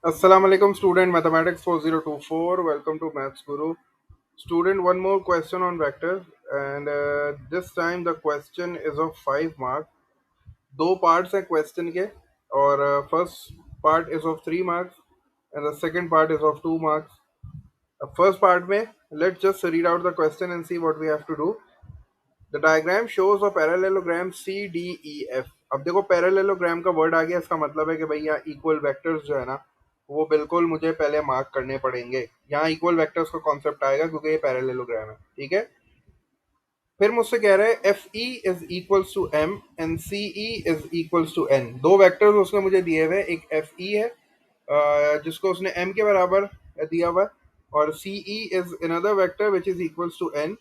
Assalamu alaikum student mathematics 4024. Welcome to Maths Guru. Student, one more question on vectors, and this time the question is of 5 marks. दो parts हैं question के, और first part is of 3 marks and the second part is of 2 marks. First part में let's just read out the question and see what we have to do. The diagram shows a parallelogram C D E F. अब देखो parallelogram का word आ गया, इसका मतलब है कि भाई यहाँ इक्वल वेक्टर्स जो है ना, वो बिल्कुल मुझे पहले मार्क करने पड़ेंगे. यहाँ इक्वल वेक्टर्स का कॉन्सेप्ट आएगा क्योंकि ये पैरेललोग्राम है. ठीक है. फिर मुझसे कह रहा है F E is equals to M and C E is equals to N. दो वेक्टर्स उसने मुझे दिए हुए, एक एफ ई है जिसको उसने एम के बराबर दिया हुआ है, और C E is another vector which is equals to N.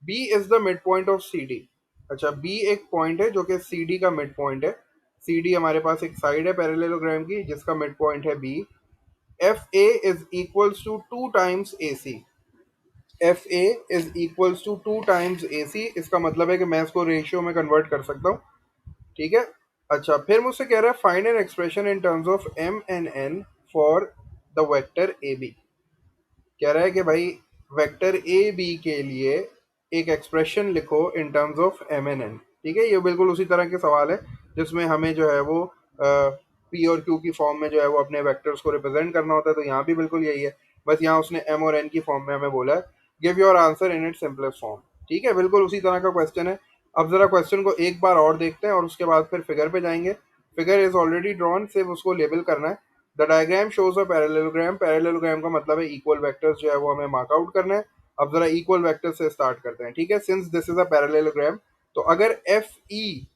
B is the mid point of C D. अच्छा, बी एक पॉइंट है जो कि सी डी का मिड पॉइंट है. सी डी हमारे पास एक साइड है पैरेललोग्राम की जिसका मिड पॉइंट है B. F A is equals to two times A C. F A is equals to two times A C. इसका मतलब है कि मैं इसको रेशियो में कन्वर्ट कर सकता हूँ. ठीक है. अच्छा, फिर मुझसे कह रहा है find an expression in terms of M and N for the vector A B. कह रहा है कि भाई वेक्टर ए बी के लिए एक एक्सप्रेशन लिखो in terms of M N N. ठीक है. ये बिल्कुल उसी तरह के सवाल है जिसमें हमें जो है वो पी और क्यू की फॉर्म में जो है वो अपने वेक्टर्स को रिप्रेजेंट करना होता है. तो यहाँ भी बिल्कुल यही है, बस यहाँ उसने एम और एन की फॉर्म में हमें बोला है give your answer in it simplest form. ठीक है, बिल्कुल उसी तरह का क्वेश्चन है. अब जरा क्वेश्चन को एक बार और देखते हैं और उसके बाद फिर फिगर पे जाएंगे. फिगर इज ऑलरेडी ड्रॉन, सिर्फ उसको लेबल करना है. The diagram shows a parallelogram. Parallelogram का मतलब है इक्वल वेक्टर्स जो है वो हमें मार्क आउट करना है. अब जरा इक्वल वेक्टर्स से स्टार्ट करते हैं. ठीक है. Since this is a parallelogram, तो अगर एफ ई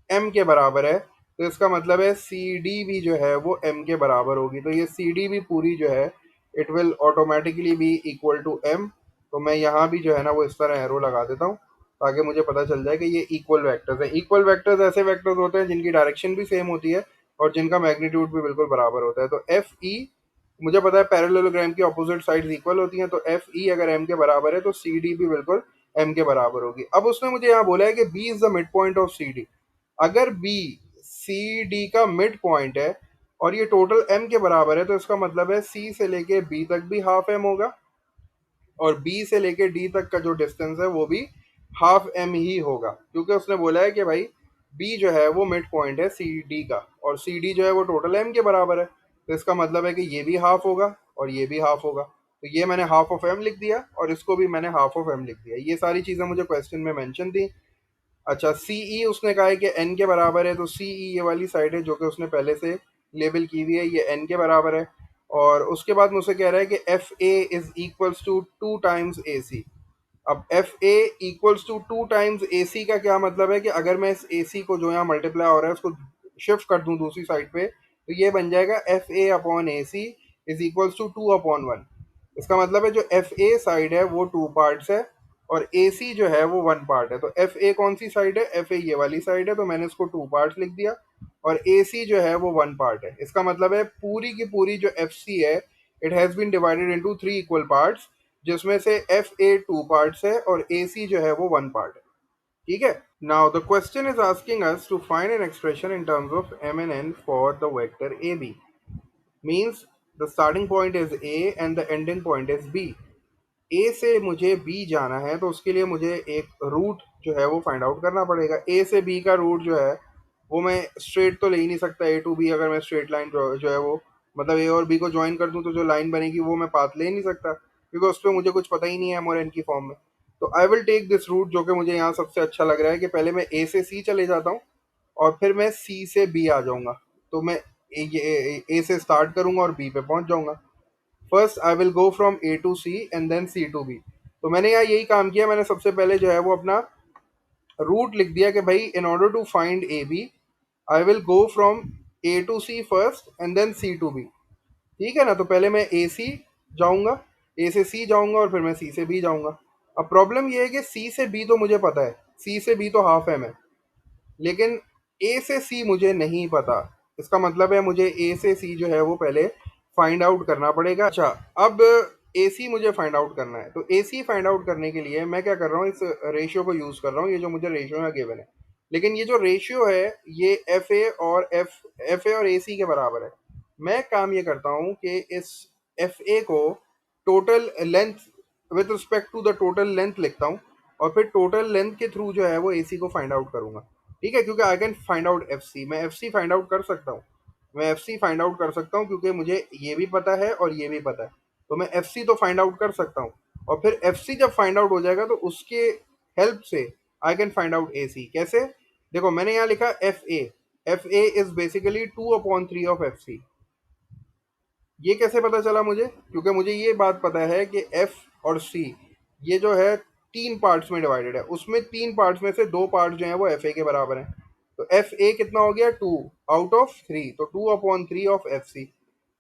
एम के बराबर है तो इसका मतलब है सी डी भी जो है वो एम के बराबर होगी. तो ये सी डी भी पूरी जो है it will automatically be equal to M. तो मैं यहाँ भी जो है ना वो इस तरह एरो लगा देता हूँ ताकि मुझे पता चल जाए कि ये इक्वल वेक्टर्स है. इक्वल वेक्टर्स ऐसे वेक्टर्स होते हैं जिनकी डायरेक्शन भी सेम होती है और जिनका मैग्नीट्यूड भी बिल्कुल बराबर होता है. तो एफ ई, मुझे पता है पैरेललोग्राम की अपोजिट साइड्स इक्वल होती हैं, तो एफ ई अगर एम के बराबर है तो सी डी भी बिल्कुल एम के बराबर होगी. अब उसने मुझे यहाँ बोला है कि B is the mid point of C D. अगर बी सी डी का मिड पॉइंट है और ये टोटल एम के बराबर है तो इसका मतलब है सी से लेके बी तक भी हाफ एम होगा और बी से लेके डी तक का जो डिस्टेंस है वो भी हाफ एम ही होगा, क्योंकि उसने बोला है कि भाई बी जो है वो मिड पॉइंट है सी डी का और सी डी जो है वो टोटल एम के बराबर है. तो इसका मतलब है कि ये भी हाफ होगा और ये भी हाफ होगा. तो ये मैंने हाफ ऑफ एम लिख दिया और इसको भी मैंने हाफ ऑफ एम लिख दिया. ये सारी चीज़ें मुझे क्वेश्चन में मेंशन थी. अच्छा, सी ई उसने कहा है कि एन के बराबर है, तो सी ई ये वाली साइड है जो कि उसने पहले से लेबल की हुई है, ये एन के बराबर है. और उसके बाद मुझसे कह रहा है कि F A is equals to two times A C. अब F A equals to two times A C का क्या मतलब है कि अगर मैं इस ए सी को जो यहाँ मल्टीप्लाई हो रहा है उसको शिफ्ट कर दूँ दूसरी साइड पे, तो ये बन जाएगा F A upon A C is equals to two upon one. इसका मतलब है जो एफ ए साइड है वो टू पार्ट्स है और ए सी जो है वो वन पार्ट है. तो एफ ए कौन सी साइड है? एफ ए ये वाली साइड है, तो मैंने इसको टू पार्ट्स लिख दिया. और ए सी जो है वो वन पार्ट है. इसका मतलब है पूरी की पूरी जो एफ सी है it has been divided into three equal parts, जिसमें से एफ ए टू पार्ट्स है और ए सी जो है वो वन पार्ट है. ठीक है. Now the question is asking us to find an expression in terms of M N N for the vector A B. Means the starting point is A and the ending point is B. A से मुझे B जाना है तो उसके लिए मुझे एक root जो है वो फाइंड आउट करना पड़ेगा. ए से बी का रूट जो है वो मैं स्ट्रेट तो ले ही नहीं सकता. ए टू बी अगर मैं स्ट्रेट लाइन जो है वो मतलब ए और बी को ज्वाइन कर दूं तो जो लाइन बनेगी वो मैं पाथ ले ही नहीं सकता क्योंकि उस पर मुझे कुछ पता ही नहीं है एम और एन की फॉर्म में. तो I will take this route जो कि मुझे यहाँ सबसे अच्छा लग रहा है कि पहले मैं ए से सी चले जाता हूँ और फिर मैं सी से बी आ जाऊँगा. तो मैं ए से स्टार्ट करूँगा और बी पे पहुँच जाऊँगा. First I will go from A to C and then C to B. तो मैंने यहाँ यही काम किया. मैंने सबसे पहले जो है वो अपना रूट लिख दिया कि भाई in order to find A B I will go from A to C first and then C to B. ठीक है ना. तो पहले मैं ए सी जाऊँगा, ए से सी जाऊँगा और फिर मैं सी से बी जाऊँगा. अब प्रॉब्लम ये है कि सी से बी तो मुझे पता है, सी से बी तो हाफ एम है, लेकिन ए से सी मुझे नहीं पता. इसका मतलब है मुझे ए से सी जो है वो पहले फाइंड आउट करना पड़ेगा. अच्छा, अब ए सी मुझे फाइंड आउट करना है तो ए सी फाइंड आउट करने के लिए मैं क्या कर रहा हूँ, इस रेशियो को यूज़ कर रहा हूँ, ये जो मुझे रेशियो में गिवन है. लेकिन ये जो रेशियो है ये एफ ए और ए सी के बराबर है. मैं काम ये करता हूँ कि इस एफ ए को total length with respect to the total length लिखता हूँ, और फिर टोटल लेंथ के थ्रू जो है वो ए सी को फाइंड आउट करूंगा। ठीक है, क्योंकि I can find out F C, मैं एफ सी फाइंड आउट कर सकता हूँ। मैं एफ सी फाइंड आउट कर सकता हूँ क्योंकि मुझे ये भी पता है और ये भी पता है, तो मैं एफ सी तो फाइंड आउट कर सकता हूँ। और फिर एफ सी जब फाइंड आउट हो जाएगा तो उसके हेल्प से I can find out A C. कैसे? देखो मैंने यहाँ लिखा F A, F A is basically 2/3 of F C. ये कैसे पता चला मुझे? क्योंकि मुझे ये बात पता है कि एफ और सी ये जो है तीन पार्ट्स में डिवाइडेड है, उसमें तीन पार्ट्स में से दो पार्ट जो है वो एफ ए के बराबर हैं। तो एफ ए कितना हो गया? 2/3, तो 2/3 ऑफ एफ सी।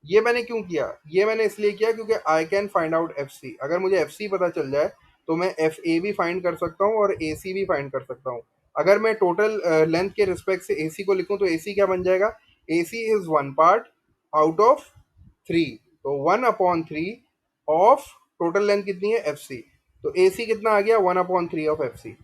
ये मैंने क्यों किया? ये मैंने इसलिए किया क्योंकि I can find out F C. अगर मुझे एफ सी पता चल जाए तो मैं एफ ए भी फाइंड कर सकता हूँ और ए सी भी फाइंड कर सकता हूँ। अगर मैं टोटल लेंथ के रिस्पेक्ट से ए सी को लिखूँ तो ए सी क्या बन जाएगा? A C is one part out of three, तो 1/3 ऑफ टोटल लेंथ कितनी है? F C. तो ए सी कितना आ गया? 1/3 ऑफ एफ सी।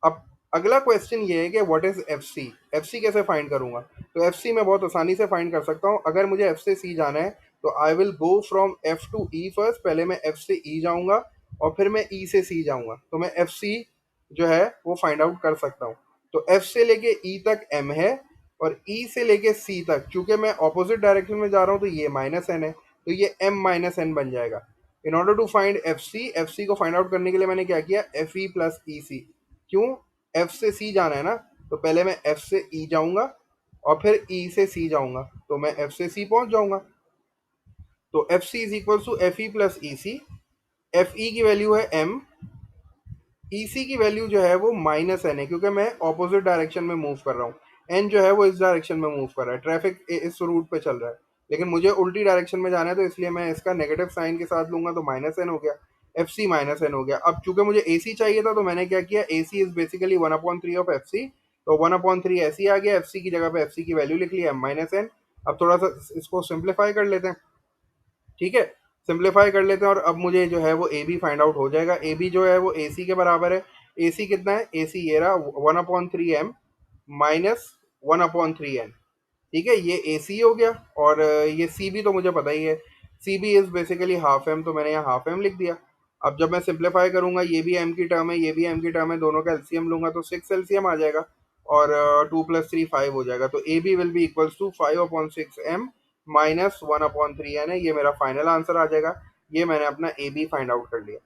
अब अगला क्वेश्चन ये है कि what is F C. F C कैसे फाइंड करूंगा? तो एफ सी मैं बहुत आसानी से फाइंड कर सकता हूँ। अगर मुझे एफ से सी जाना है तो I will go from F two E first. पहले मैं एफ से ई जाऊंगा और फिर मैं ई से सी जाऊंगा, तो मैं एफ सी जो है वो फाइंड आउट कर सकता हूँ। तो एफ से लेके ई तक एम है, और ई से लेके सी तक चूंकि मैं ऑपोजिट डायरेक्शन में जा रहा हूँ तो ये माइनस एन है, तो ये एम माइनस एन बन जाएगा। In order to find F C को फाइंड आउट करने के लिए मैंने क्या किया? F E plus E C. क्यों? एफ से सी जाना है ना, तो पहले मैं एफ से ई जाऊंगा और फिर ई से सी जाऊंगा, तो मैं एफ से सी पहुंच जाऊंगा। तो F C is equal to F E plus E C. F E की वैल्यू है एम, ई सी की वैल्यू जो है वो माइनस एन है, क्योंकि मैं ऑपोजिट डायरेक्शन में मूव कर रहा हूँ। एन जो है वो इस डायरेक्शन में मूव कर रहा है, ट्रैफिक इस रूट पे चल रहा है, लेकिन मुझे उल्टी डायरेक्शन में जाना है, तो इसलिए मैं इसका नेगेटिव साइन के साथ लूंगा, तो माइनस एन हो गया। एफ सी माइनस एन हो गया। अब चूंकि मुझे ए सी चाहिए था तो मैंने क्या किया? A C is basically 1/3 of F C, तो 1/3 ऐसी आ गया। एफ सी की जगह पे एफ सी की वैल्यू लिख लिया एम माइनस एन। अब थोड़ा सा इसको सिंप्लीफाई कर लेते हैं। ठीक है, सिंप्लीफाई कर लेते हैं और अब मुझे जो है वो ए बी फाइंड आउट हो जाएगा। ए बी जो है वो ए सी के बराबर है। ए सी कितना है? ए सी ये रहा 1/3 एम माइनस 1/3 एन। ठीक है, ये ए सी हो गया। और ये सी बी तो मुझे पता ही है, C B is basically half M, तो मैंने यहाँ हाफ एम लिख दिया। अब जब मैं सिंप्लीफाई करूंगा, ये भी एम की टर्म है, ये भी एम की टर्म है, दोनों का एलसीएम लूंगा तो 6 एलसीएम आ जाएगा, और 2 + 3 5 हो जाएगा। तो A B will be equals to 5/6 M minus 1/3 N है। ये मेरा फाइनल आंसर आ जाएगा। ये मैंने अपना ए बी फाइंड आउट कर लिया।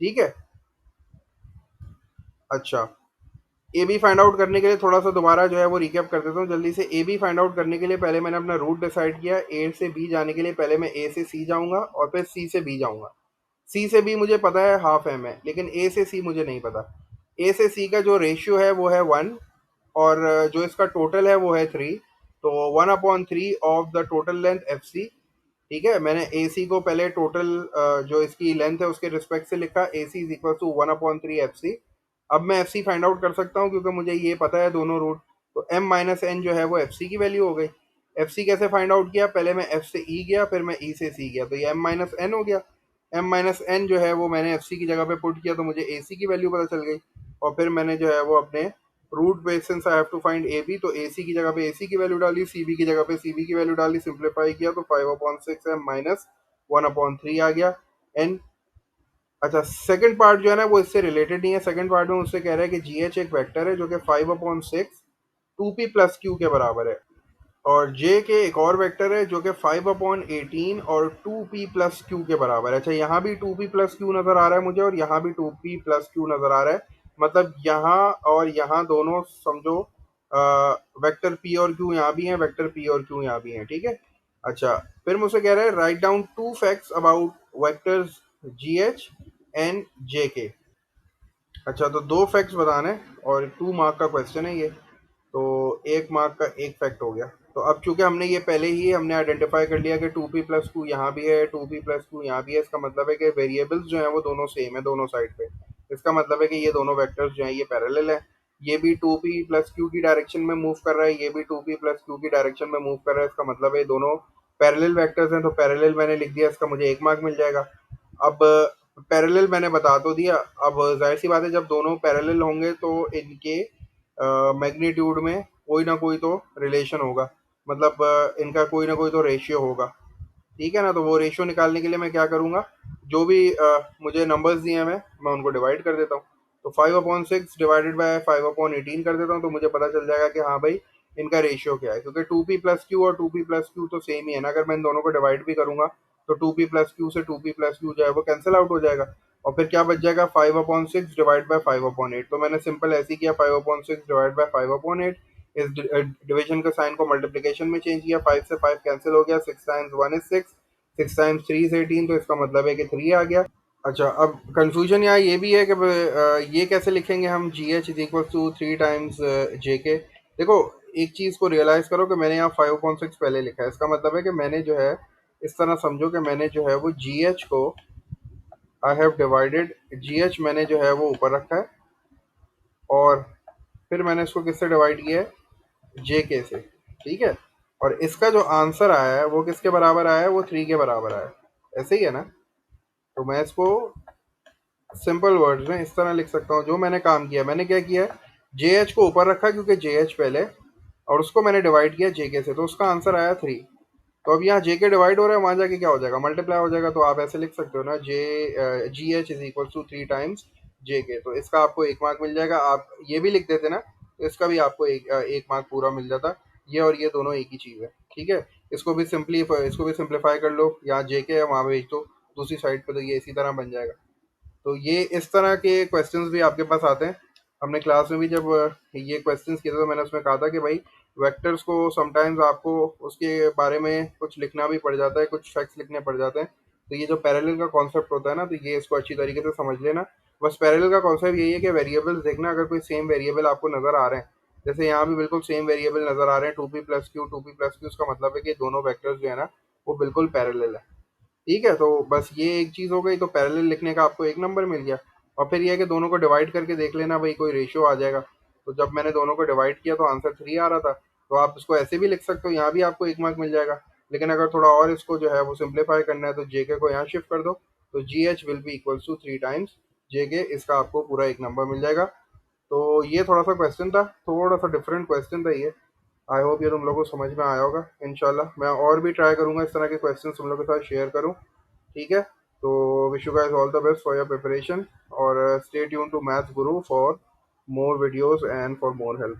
ठीक है, अच्छा। ए बी फाइंड आउट करने के लिए थोड़ा सा दोबारा जो है वो रिकैप कर देता हूँ जल्दी से। ए बी फाइंड आउट करने के लिए पहले मैंने अपना रूट डिसाइड किया। ए से बी जाने के लिए पहले मैं ए से सी जाऊंगा और फिर सी से बी जाऊंगा। सी से बी मुझे पता है हाफ एम है, लेकिन ए से सी मुझे नहीं पता। ए से सी का जो रेशियो है वो है 1, और जो इसका टोटल है वो है 3, तो 1/3 of the total length F C. ठीक है, मैंने ए सी को पहले टोटल जो इसकी लेंथ है उसके रिस्पेक्ट से लिखा, A C is equal to 1/3 F C. अब मैं एफ सी फाइंड आउट कर सकता हूँ क्योंकि मुझे ये पता है दोनों रूट। तो एम माइनस एन जो है वो एफ सी की वैल्यू हो गई। एफ सी कैसे फाइंड आउट किया? पहले मैं एफ से ई गया, फिर मैं ई से सी गया, तो ये एम माइनस एन हो गया। एम माइनस एन जो है वो मैंने एफ सी की जगह पे पुट किया, तो मुझे ए सी की वैल्यू पता चल गई। और फिर मैंने जो है वो अपने रूट पे, since I have to find A B, तो ए सी की जगह पे ए सी की वैल्यू डाली, सी बी की जगह पे सी बी की वैल्यू डाली, सिंप्लीफाई किया तो 5/6 एम माइनस 1/3 आ गया। एन। अच्छा, सेकंड पार्ट जो है ना वो इससे रिलेटेड नहीं है। सेकंड पार्ट में उससे कह रहा है कि जी एच एक वेक्टर है जो कि 5/6 2p प्लस क्यू के बराबर है, और जे के एक और वेक्टर है जो कि 5/18 और 2p प्लस क्यू के बराबर है। अच्छा, यहाँ भी 2p प्लस क्यू नज़र आ रहा है मुझे, और यहाँ भी 2p प्लस क्यू नज़र आ रहा है। मतलब यहाँ और यहाँ दोनों समझो वेक्टर p और q यहाँ भी हैं, वेक्टर p और q यहाँ भी हैं। ठीक है, अच्छा। फिर मुझसे कह रहा है right down 2 facts about vectors G H and J K. अच्छा, तो 2 फैक्ट्स बताने हैं और 2 मार्क का क्वेश्चन है ये, तो 1 मार्क का एक फैक्ट हो गया। तो अब चूंकि हमने ये पहले ही हमने आइडेंटिफाई कर लिया कि 2p प्लस क्यू यहाँ भी है, 2p प्लस क्यू यहाँ भी है, इसका मतलब है कि वेरिएबल्स जो हैं वो दोनों सेम है दोनों साइड पे। इसका मतलब है कि ये दोनों वेक्टर्स जो हैं ये पैरेलल है। ये भी 2p प्लस क्यू की डायरेक्शन में मूव कर रहा है, ये भी 2p प्लस क्यू की डायरेक्शन में मूव कर रहा है। इसका मतलब है ये दोनों पैरेलल वेक्टर्स हैं, तो पैरेलल मैंने लिख दिया, इसका मुझे 1 मार्क मिल जाएगा। अब पैरेलल मैंने बता तो दिया। अब जाहिर सी बात है जब दोनों पैरेलल होंगे तो इनके मैग्नीट्यूड में कोई ना कोई तो रिलेशन होगा। मतलब इनका कोई ना कोई तो रेशियो होगा, ठीक है ना। तो वो रेशियो निकालने के लिए मैं क्या करूंगा, जो भी मुझे नंबर्स दिए हैं मैं उनको डिवाइड कर देता हूँ। तो 5/6 डिवाइडेड बाय 5/18 कर देता हूँ, तो मुझे पता चल जाएगा कि हाँ भाई इनका रेशियो क्या है, क्योंकि 2p+q और 2p+q तो सेम ही है ना। अगर मैं इन दोनों को डिवाइड भी करूंगा तो 2p+q से 2p+q जो है वो कैंसिल आउट हो जाएगा, और फिर क्या बच जाएगा, 5/6 डिवाइड बाय 5/8। तो मैंने सिंपल ऐसे ही किया, 5/6 डिवाइड बाय 5/8। इस डिवीजन का साइन को मल्टीप्लिकेशन में चेंज किया, 5 से 5 कैंसिल हो गया, 6 टाइम्स 1 इज 6, 6 टाइम्स 3 इज 18, तो इसका मतलब है कि 3 आ गया। अच्छा, अब कंफ्यूजन यहाँ ये भी है कि ये कैसे लिखेंगे हम, G H is equal to 3 times J K. देखो, एक चीज़ को रियलाइज़ करो कि मैंने यहाँ 5/6 पहले लिखा है, इसका मतलब है कि मैंने जो है, इस तरह समझो कि मैंने जो है वो जी एच को, I have divided ji H मैंने जो है वो ऊपर रखा है, और फिर मैंने इसको किससे डिवाइड किया है, जे के से, ठीक है। और इसका जो आंसर आया है वो किसके बराबर आया है, वो 3 के बराबर आया है, ऐसे ही है ना। तो मैं इसको सिंपल वर्ड्स में इस तरह लिख सकता हूँ, जो मैंने काम किया, मैंने क्या किया, जे एच को ऊपर रखा क्योंकि जे एच पहले, और उसको मैंने डिवाइड किया जे के से, तो उसका आंसर आया 3। तो अब यहाँ जे के डिवाइड हो रहा है, वहां जाके क्या हो जाएगा, मल्टीप्लाई हो जाएगा। तो आप ऐसे लिख सकते हो ना, G H is equal to 3 times J K, तो इसका आपको 1 मार्क मिल जाएगा। आप ये भी लिख देते ना, तो इसका भी आपको 1 मार्क पूरा मिल जाता। ये और ये दोनों एक ही चीज़ है, ठीक है। इसको भी सिंप्लीफाई कर लो, यहाँ जे के है वहाँ भेज दो दूसरी साइड पे, तो ये इसी तरह बन जाएगा। तो ये इस तरह के क्वेश्चंस भी आपके पास आते हैं। हमने क्लास में भी जब ये क्वेश्चंस किए थे, तो मैंने उसमें कहा था कि भाई वेक्टर्स को समटाइम्स आपको उसके बारे में कुछ लिखना भी पड़ जाता है, कुछ फैक्ट्स लिखने पड़ जाते हैं। तो ये जो पैरेलल का कॉन्सेप्ट होता है ना, तो ये इसको अच्छी तरीके से समझ लेना। बस पैरेलल का कॉन्सेप्ट यही है कि वेरिएबल्स देखना, अगर कोई सेम वेरिएबल आपको नजर आ रहे हैं, जैसे यहाँ भी बिल्कुल सेम वेरिएबल नजर आ रहे हैं, 2p+q 2p+q, उसका मतलब है कि दोनों वेक्टर्स जो है ना वो बिल्कुल पैरेलल है, ठीक है। तो बस ये एक चीज़ हो गई, तो पैरेलल लिखने का आपको 1 नंबर मिल गया। और फिर ये है कि दोनों को डिवाइड करके देख लेना भाई कोई रेशियो आ जाएगा। तो जब मैंने दोनों को डिवाइड किया तो आंसर 3 आ रहा था, तो आप इसको ऐसे भी लिख सकते हो, यहाँ भी आपको 1 मार्क मिल जाएगा। लेकिन अगर थोड़ा और इसको जो है वो सिंप्लीफाई करना है, तो जेके को यहाँ शिफ्ट कर दो, तो G H will be equal to 3 times J K, इसका आपको पूरा 1 नंबर मिल जाएगा। तो ये थोड़ा सा क्वेश्चन था, थोड़ा सा डिफरेंट क्वेश्चन था ये। आई होप ये तुम लोगों को समझ में आया होगा। इंशाल्लाह मैं और भी ट्राई करूंगा इस तरह के क्वेश्चन तुम लोगों के साथ शेयर करूं, ठीक है। तो wish you guys all the best for your preparation, और stay tune to maths Guru for more videos and for more help.